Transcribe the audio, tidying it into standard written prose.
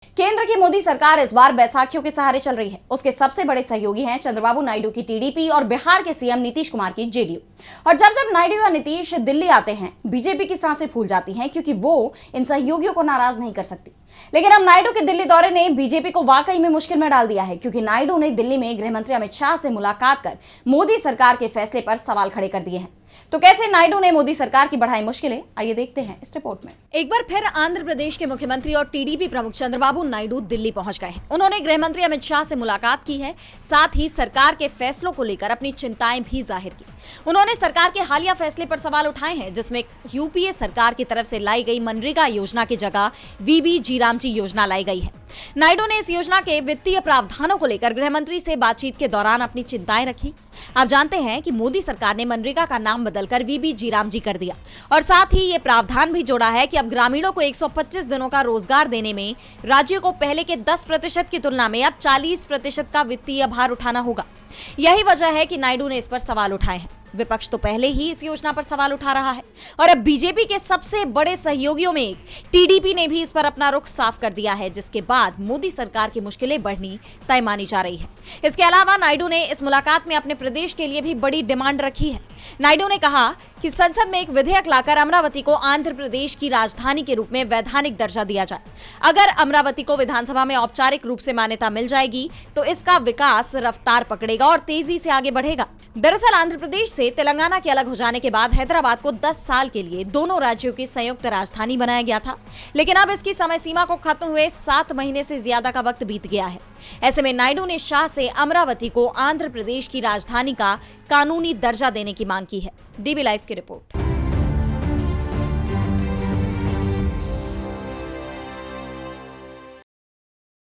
केंद्र की मोदी सरकार इस बार बैसाखियों के सहारे चल रही है। उसके सबसे बड़े सहयोगी हैं चंद्रबाबू नायडू की टीडीपी और बिहार के सीएम नीतीश कुमार की जेडीयू। और जब जब नायडू या नीतीश दिल्ली आते हैं, बीजेपी की सांसें फूल जाती हैं, क्योंकि वो इन सहयोगियों को नाराज नहीं कर सकती। लेकिन अब नायडू के दिल्ली दौरे ने बीजेपी को वाकई में मुश्किल में डाल दिया है, क्योंकि नायडू ने दिल्ली में गृह मंत्री अमित शाह से मुलाकात कर मोदी सरकार के फैसले पर सवाल खड़े कर दिए हैं। तो कैसे नायडू ने मोदी सरकार की बढ़ाई मुश्किलें, आइए देखते हैं इस रिपोर्ट में। एक बार फिर आंध्र प्रदेश के मुख्यमंत्री और टीडीपी प्रमुख चंद्रबाबू नायडू दिल्ली पहुंच गए हैं। उन्होंने गृह मंत्री अमित शाह से मुलाकात की है, साथ ही सरकार के फैसलों को लेकर अपनी चिंताएं भी जाहिर की। उन्होंने सरकार के हालिया फैसले पर सवाल उठाए हैं, जिसमें यूपीए सरकार की तरफ से लाई गई मनरेगा योजना की जगह वीबी जीरामजी योजना लाई गई है। नायडू ने इस योजना के वित्तीय प्रावधानों को लेकर गृह मंत्री से बातचीत के दौरान अपनी चिंताएं रखी। आप जानते हैं कि मोदी सरकार ने मनरेगा का नाम बदलकर वीबी जीरामजी कर दिया और साथ ही ये प्रावधान भी जोड़ा है कि अब ग्रामीणों को 125 दिनों का रोजगार देने में राज्यों को पहले के 10% की तुलना में अब 40% का वित्तीय भार उठाना होगा। यही वजह है कि नायडू ने इस पर सवाल उठाए हैं। विपक्ष तो पहले ही इस योजना पर सवाल उठा रहा है और अब बीजेपी के सबसे बड़े सहयोगियों में एक टीडीपी ने भी इस पर अपना रुख साफ कर दिया है, जिसके बाद मोदी सरकार की मुश्किलें बढ़नी तय मानी जा रही है। इसके अलावा नायडू ने इस मुलाकात में अपने प्रदेश के लिए भी बड़ी डिमांड रखी है। नायडू ने कहा कि संसद में एक विधेयक लाकर अमरावती को आंध्र प्रदेश की राजधानी के रूप में वैधानिक दर्जा दिया जाए। अगर अमरावती को विधानसभा में औपचारिक रूप से मान्यता मिल जाएगी तो इसका विकास रफ्तार पकड़ेगा और तेजी से आगे बढ़ेगा। दरअसल आंध्र प्रदेश से तेलंगाना के अलग हो जाने के बाद हैदराबाद को 10 साल के लिए दोनों राज्यों की संयुक्त राजधानी बनाया गया था, लेकिन अब इसकी समय सीमा को खत्म हुए 7 महीने से ज्यादा का वक्त बीत गया है। ऐसे में नायडू ने शाह से अमरावती को आंध्र प्रदेश की राजधानी का कानूनी दर्जा देने की मांग की है। डीबी लाइव की रिपोर्ट।